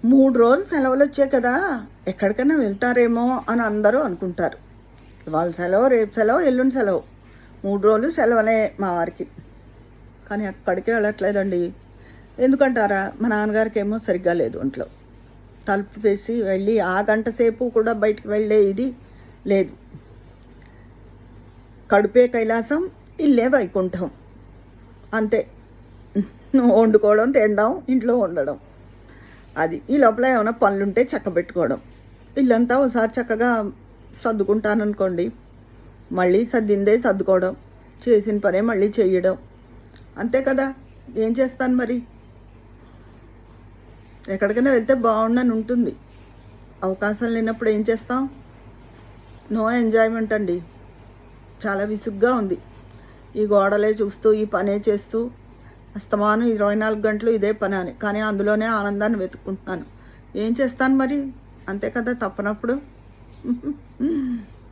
3 రోజులు సెలవులు వచ్చాయి కదా, ఎక్కడికైనా వెళ్తారేమో అని అందరూ అనుకుంటారు. వాళ్ళ సెలవు, రేపు సెలవు, ఎల్లుండి సెలవు, 3 రోజులు సెలవులే మా వారికి. కానీ అక్కడికే వెళ్ళట్లేదండి. ఎందుకంటారా? మా నాన్నగారికి ఏమో సరిగ్గా లేదు ఒంట్లో. తలుపు వేసి వెళ్ళి ఆ గంట సేపు కూడా బయటికి వెళ్ళే ఇది లేదు. కడుపే కైలాసం, ఇల్లే వైకుంఠం, అంతే. వండుకోవడం, తినడం, ఇంట్లో ఉండడం, అది. ఈ లోపల ఏమైనా పనులుంటే చక్కబెట్టుకోవడం. ఇల్లంతా ఒకసారి చక్కగా సర్దుకుంటాననుకోండి, మళ్ళీ సర్దిందే సర్దుకోవడం, చేసిన పనే మళ్ళీ చేయడం, అంతే కదా. ఏం చేస్తాను మరి? ఎక్కడికైనా వెళ్తే బాగుండని ఉంటుంది. అవకాశం లేనప్పుడు ఏం చేస్తాం? నో ఎంజాయ్మెంట్ అండి. చాలా విసుగ్గా ఉంది. ఈ గోడలే చూస్తూ, ఈ పనే చేస్తూ, అస్తమానం 24 గంటలు ఇదే పని అని. కానీ అందులోనే ఆనందాన్ని వెతుక్కుంటున్నాను. ఏం చేస్తాను మరి? అంతే కదా, తప్పనప్పుడు.